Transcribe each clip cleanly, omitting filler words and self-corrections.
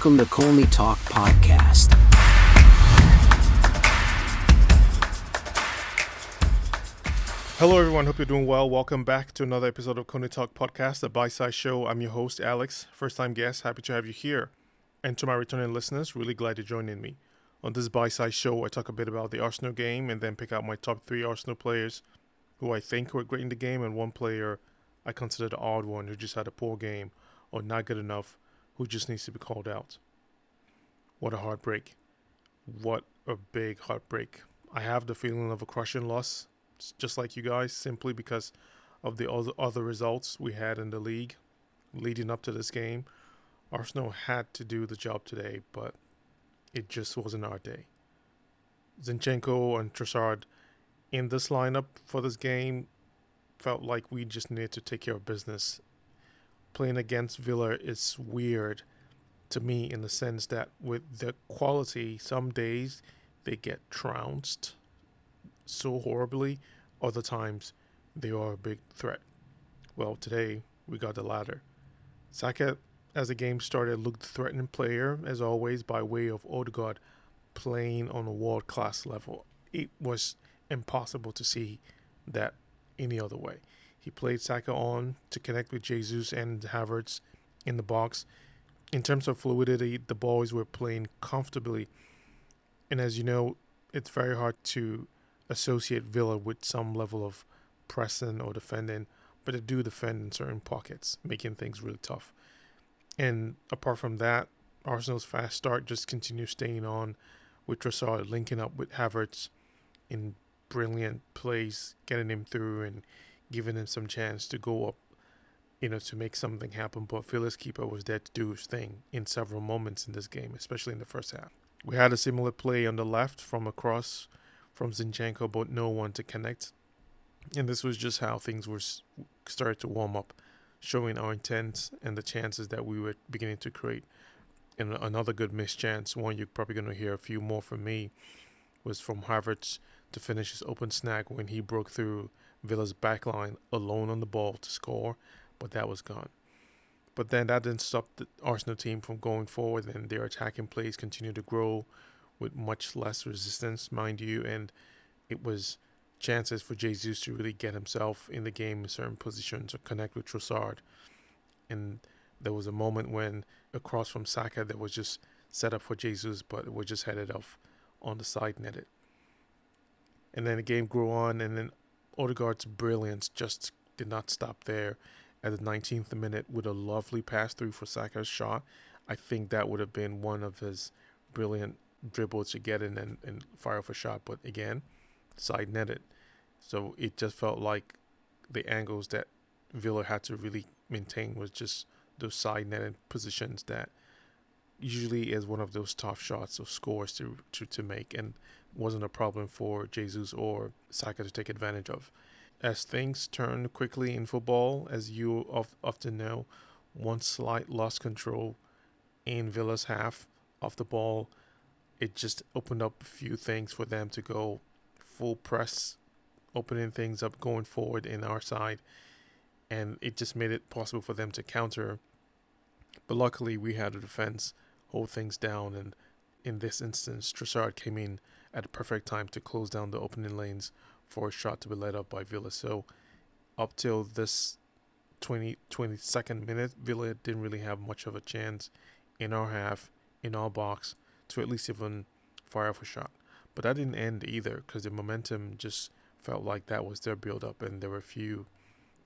Welcome to Colney Talk Podcast. Hello everyone, hope you're doing well. Welcome back to another episode of Colney Talk Podcast, a bite-sized show. I'm your host, Alex. First-time guest, happy to have you here. And to my returning listeners, really glad you're joining me. On this bite-sized show, I talk a bit about the Arsenal game and then pick out my top 3 Arsenal players who I think were great in the game and one player I consider the odd one who just had a poor game or not good enough, who just needs to be called out. What a heartbreak. What a big heartbreak. I have the feeling of a crushing loss, just like you guys, simply because of the other results we had in the league leading up to this game. Arsenal had to do the job today, but it just wasn't our day. Zinchenko and Trossard in this lineup for this game felt like we just needed to take care of business. Playing against Villa is weird to me in the sense that with the quality, some days they get trounced so horribly, other times they are a big threat. Well, today we got the latter. Saka, as the game started, looked the threatening player, as always, by way of Odegaard playing on a world-class level. It was impossible to see that any other way. He played Saka on to connect with Jesus and Havertz in the box. In terms of fluidity, the boys were playing comfortably. And as you know, it's very hard to associate Villa with some level of pressing or defending, but they do defend in certain pockets, making things really tough. And apart from that, Arsenal's fast start just continues staying on with Trossard linking up with Havertz in brilliant plays, getting him through and giving him some chance to go up, to make something happen. But Villa's keeper was there to do his thing in several moments in this game, especially in the first half. We had a similar play on the left from a cross from Zinchenko, but no one to connect. And this was just how things were started to warm up, showing our intent and the chances that we were beginning to create. And another good missed chance, one you're probably going to hear a few more from me, was from Havertz to finish his open snag when he broke through Villa's backline alone on the ball to score, but that was gone. But then that didn't stop the Arsenal team from going forward, and their attacking plays continued to grow with much less resistance, mind you, and it was chances for Jesus to really get himself in the game in certain positions or connect with Trossard. And there was a moment when a cross from Saka that was just set up for Jesus, but it was just headed off on the side netted. And then the game grew on, and then Odegaard's brilliance just did not stop there. At the 19th minute, with a lovely pass through for Saka's shot, I think that would have been one of his brilliant dribbles to get in and fire off a shot. But again, side netted. So it just felt like the angles that Villa had to really maintain was just those side netted positions that usually is one of those tough shots or scores to make, and wasn't a problem for Jesus or Saka to take advantage of. As things turn quickly in football, as you often know, one slight lost control in Villa's half of the ball, it just opened up a few things for them to go full press, opening things up, going forward in our side, and it just made it possible for them to counter. But luckily, we had a defense hold things down, and in this instance, Trossard came in at the perfect time to close down the opening lanes for a shot to be led up by Villa. So up till this 22nd minute, Villa didn't really have much of a chance in our half, in our box, to at least even fire off a shot. But that didn't end either, because the momentum just felt like that was their build-up, and there were a few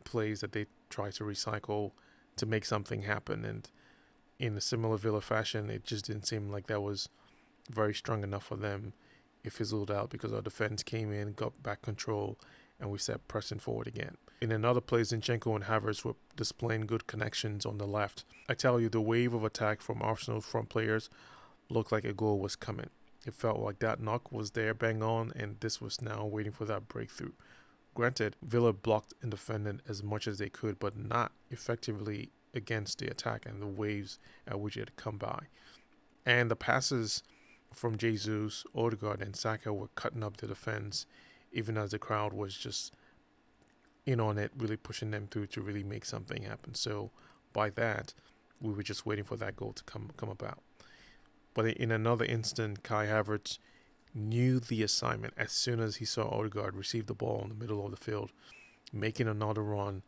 plays that they tried to recycle to make something happen. And in a similar Villa fashion, it just didn't seem like that was very strong enough for them. It fizzled out because our defense came in, got back control, and we set pressing forward again. In another play, Zinchenko and Havertz were displaying good connections on the left. I tell you, the wave of attack from Arsenal's front players looked like a goal was coming. It felt like that knock was there bang on, and this was now waiting for that breakthrough. Granted, Villa blocked and defended as much as they could, but not effectively against the attack and the waves at which it had come by. And the passes from Jesus, Odegaard, and Saka were cutting up the defense, even as the crowd was just in on it, really pushing them through to really make something happen. So by that, we were just waiting for that goal to come about. But in another instant, Kai Havertz knew the assignment as soon as he saw Odegaard receive the ball in the middle of the field, making another run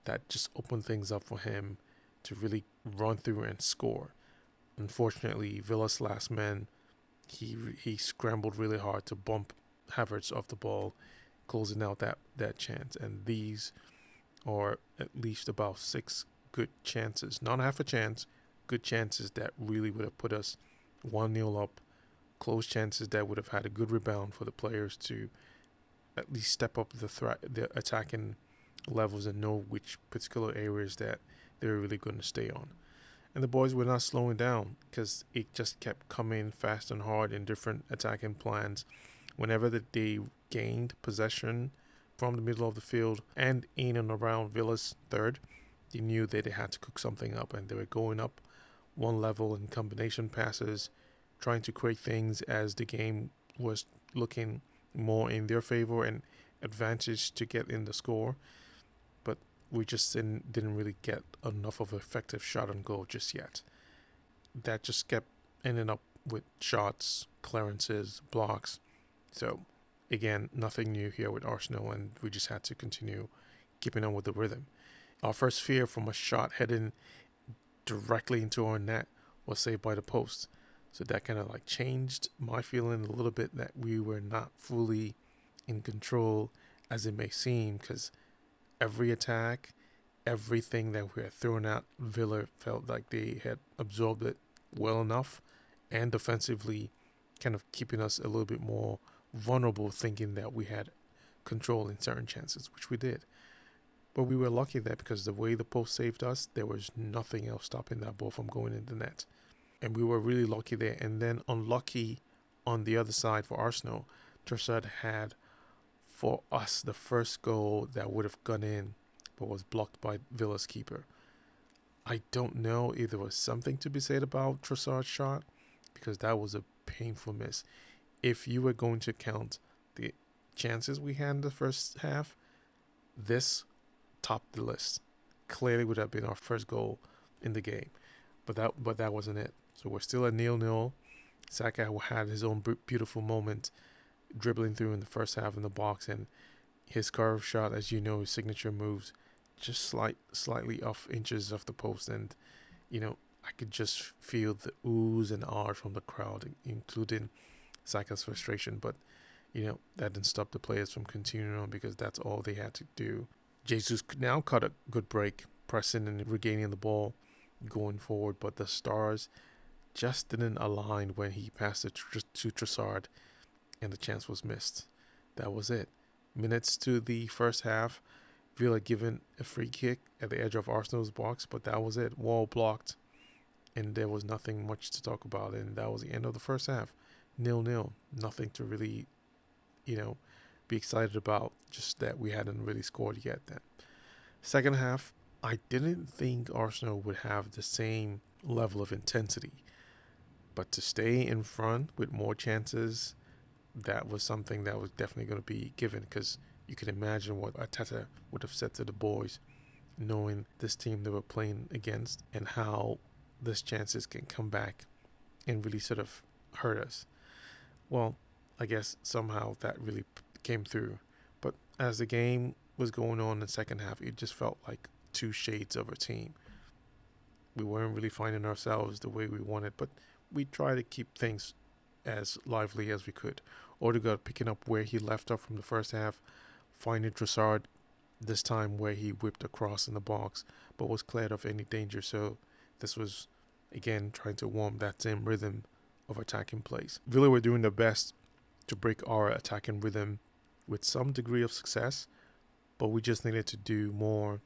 that just opened things up for him to really run through and score. Unfortunately, Villa's last man, he scrambled really hard to bump Havertz off the ball, closing out that chance. And these are at least about 6 good chances, not half a chance, good chances that really would have put us 1-0 up, close chances that would have had a good rebound for the players to at least step up the attacking levels and know which particular areas that they're really going to stay on. And the boys were not slowing down because it just kept coming fast and hard in different attacking plans. Whenever they gained possession from the middle of the field and in and around Villa's third, they knew that they had to cook something up, and they were going up one level in combination passes, trying to create things as the game was looking more in their favor and advantage to get in the score. But we just didn't really get enough of an effective shot on goal just yet. That just kept ending up with shots, clearances, blocks. So again, nothing new here with Arsenal, and we just had to continue keeping on with the rhythm. Our first fear from a shot heading directly into our net was saved by the post. So that kind of like changed my feeling a little bit that we were not fully in control as it may seem, because every attack, everything that we had thrown at Villa felt like they had absorbed it well enough, and defensively kind of keeping us a little bit more vulnerable, thinking that we had control in certain chances, which we did. But we were lucky that because the way the post saved us, there was nothing else stopping that ball from going in the net. And we were really lucky there. And then unlucky on the other side for Arsenal, Trossard had for us the first goal that would have gone in, but was blocked by Villa's keeper. I don't know if there was something to be said about Trossard's shot, because that was a painful miss. If you were going to count the chances we had in the first half, this topped the list. Clearly would have been our first goal in the game, but that wasn't it. So we're still at 0-0. Saka had his own beautiful moment, dribbling through in the first half in the box, and his curve shot, as you know, his signature moves, just slightly off inches off the post, and I could just feel the oohs and ahs from the crowd, including Saka's frustration. But that didn't stop the players from continuing on, because that's all they had to do. Jesus now caught a good break, pressing and regaining the ball, going forward, but the stars just didn't align when he passed it to Trossard, and the chance was missed. That was it. Minutes to the first half, Villa given a free kick at the edge of Arsenal's box, but that was it. Wall blocked, and there was nothing much to talk about, and that was the end of the first half. 0-0. Nothing to really, be excited about, just that we hadn't really scored yet then. Second half, I didn't think Arsenal would have the same level of intensity, but to stay in front with more chances, that was something that was definitely going to be given, because you can imagine what Arteta would have said to the boys, knowing this team they were playing against and how these chances can come back and really sort of hurt us. Well, I guess somehow that really came through. But as the game was going on in the second half, it just felt like two shades of a team. We weren't really finding ourselves the way we wanted, but we tried to keep things as lively as we could. Odegaard picking up where he left off from the first half, finding Trossard this time where he whipped across in the box, but was cleared of any danger. So this was, again, trying to warm that same rhythm of attacking plays. Villa were doing their best to break our attacking rhythm with some degree of success, but we just needed to do more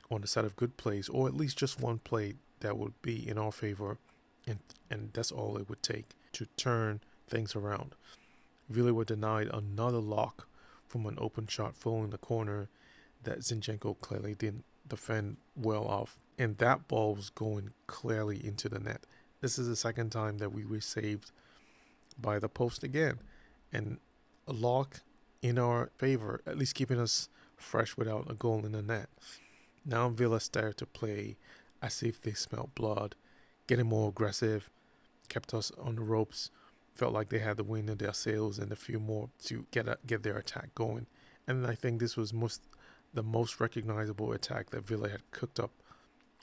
on the set of good plays, or at least just one play that would be in our favor, and that's all it would take to turn things around. Villa were denied another lock from an open shot following the corner that Zinchenko clearly didn't defend well off, and that ball was going clearly into the net. This is the second time that we were saved by the post again, and a lock in our favor, at least keeping us fresh without a goal in the net. Now Villa started to play as if they smelled blood, getting more aggressive, kept us on the ropes. Felt like they had the wind in their sails and a few more to get their attack going. And I think this was the most recognizable attack that Villa had cooked up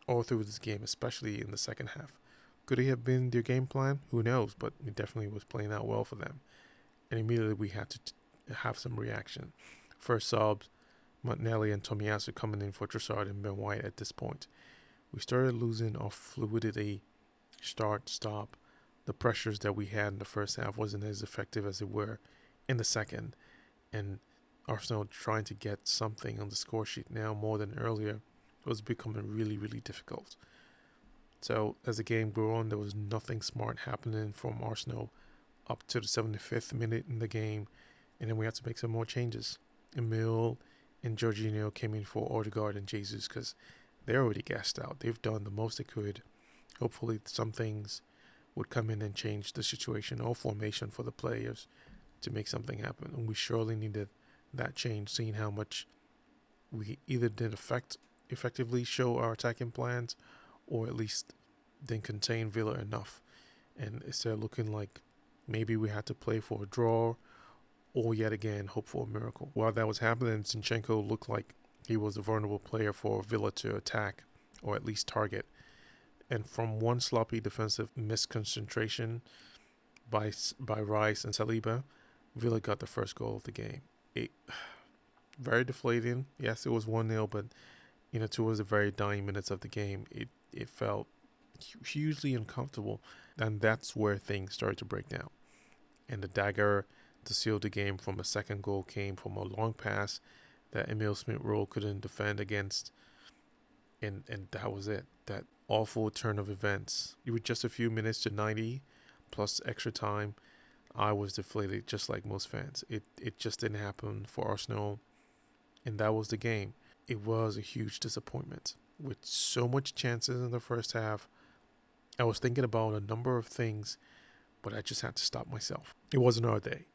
all through this game, especially in the second half. Could it have been their game plan? Who knows? But it definitely was playing out well for them. And immediately we had to have some reaction. First subs, Martinelli and Tomiyasu coming in for Trossard and Ben White at this point. We started losing our fluidity, start, stop. The pressures that we had in the first half wasn't as effective as it were in the second. And Arsenal trying to get something on the score sheet now more than earlier was becoming really, really difficult. So as the game grew on, there was nothing smart happening from Arsenal up to the 75th minute in the game. And then we had to make some more changes. Emil and Jorginho came in for Odegaard and Jesus because they're already gassed out. They've done the most they could. Hopefully some things would come in and change the situation or formation for the players to make something happen. And we surely needed that change, seeing how much we either didn't effectively show our attacking plans or at least didn't contain Villa enough. And it started looking like maybe we had to play for a draw or yet again hope for a miracle. While that was happening, Zinchenko looked like he was a vulnerable player for Villa to attack or at least target. And from one sloppy defensive misconcentration by Rice and Saliba, Villa got the first goal of the game. Very deflating. Yes, it was 1-0, but towards the very dying minutes of the game, it felt hugely uncomfortable. And that's where things started to break down. And the dagger to seal the game from a second goal came from a long pass that Emil Smith-Rowe couldn't defend against. And that was it. That awful turn of events. It was just a few minutes to 90 plus extra time. I was deflated just like most fans. It just didn't happen for Arsenal. And that was the game. It was a huge disappointment. With so much chances in the first half, I was thinking about a number of things, but I just had to stop myself. It wasn't our day.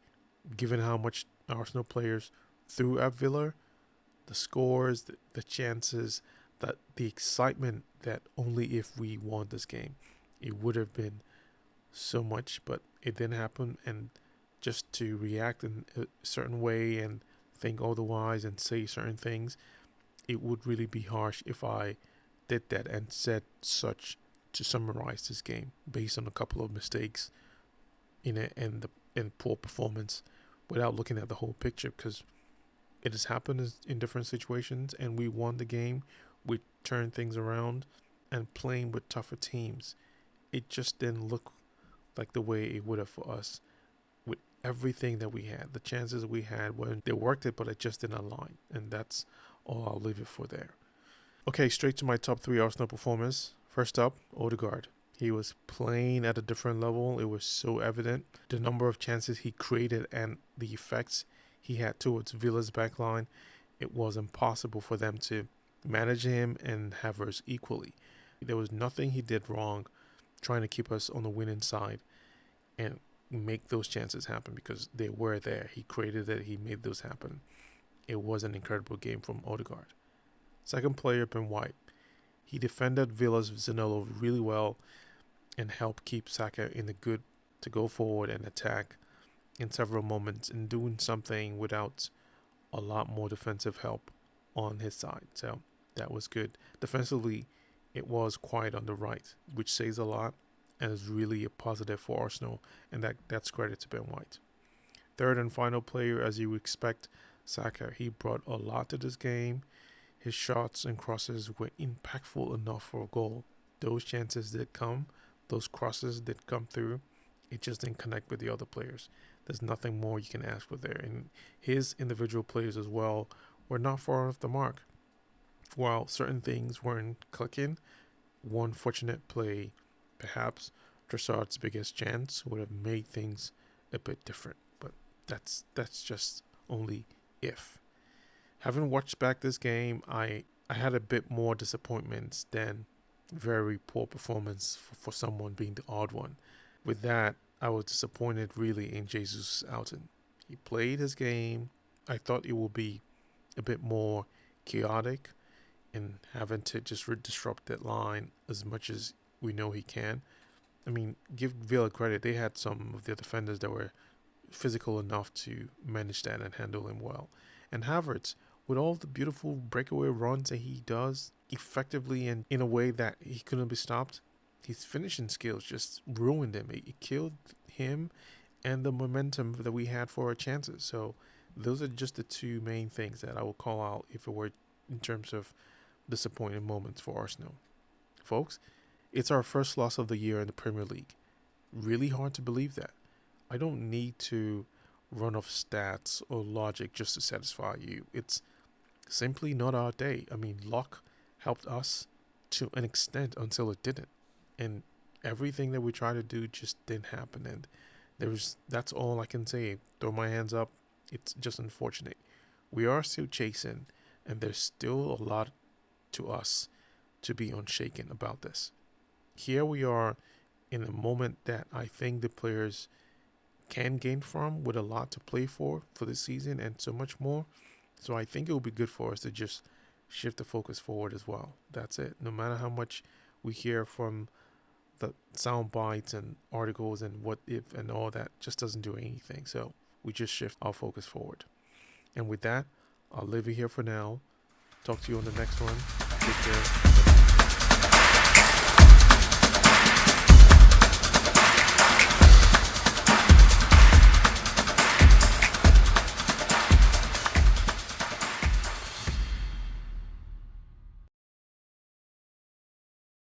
Given how much Arsenal players threw at Villa, the scores, the chances, the excitement that only if we won this game, it would have been so much, but it didn't happen. And just to react in a certain way and think otherwise and say certain things, it would really be harsh if I did that and said such to summarize this game based on a couple of mistakes and poor performance without looking at the whole picture, because it has happened in different situations and we won the game. We turned things around and playing with tougher teams. It just didn't look like the way it would have for us with everything that we had. The chances we had, when they worked it, but it just didn't align. And that's all I'll leave it for there. Okay, straight to my top 3 Arsenal performers. First up, Odegaard. He was playing at a different level. It was so evident. The number of chances he created and the effects he had towards Villa's backline, it was impossible for them to manage him and have us equally. There was nothing he did wrong trying to keep us on the winning side and make those chances happen, because they were there. He created it. He made those happen. It was an incredible game from Odegaard. Second player, Ben White. He defended Villa's Zanello really well and helped keep Saka in the good to go forward and attack in several moments and doing something without a lot more defensive help on his side. So that was good. Defensively, it was quiet on the right, which says a lot and is really a positive for Arsenal, and that's credit to Ben White. Third and final player, as you would expect, Saka. He brought a lot to this game. His shots and crosses were impactful enough for a goal. Those chances did come. Those crosses did come through. It just didn't connect with the other players. There's nothing more you can ask for there. And his individual players as well were not far off the mark. While certain things weren't clicking, one fortunate play, perhaps Trossard's biggest chance, would have made things a bit different. But that's just only if. Having watched back this game, I had a bit more disappointments than very poor performance for someone being the odd one. With that, I was disappointed really in Jesus' outing. He played his game. I thought it would be a bit more chaotic and having to just disrupt that line as much as we know he can. I mean, give Villa credit. They had some of their defenders that were physical enough to manage that and handle him well. And Havertz, with all the beautiful breakaway runs that he does effectively and in a way that he couldn't be stopped, his finishing skills just ruined him. It killed him and the momentum that we had for our chances. So those are just the two main things that I will call out if it were in terms of disappointing moments for Arsenal. Folks, it's our first loss of the year in the Premier League. Really hard to believe that. I don't need to run off stats or logic just to satisfy you. It's simply not our day. I mean, luck helped us to an extent until it didn't. And everything that we tried to do just didn't happen. And that's all I can say. Throw my hands up. It's just unfortunate. We are still chasing, and there's still a lot to us to be unshaken about this. Here we are in a moment that I think the players can gain from, with a lot to play for this season and so much more. So I think it will be good for us to just shift the focus forward as well. That's it. No matter how much we hear from the sound bites and articles and what if and all that, just doesn't do anything. So we just shift our focus forward. And with that, I'll leave it here for now. Talk to you on the next one. Take care.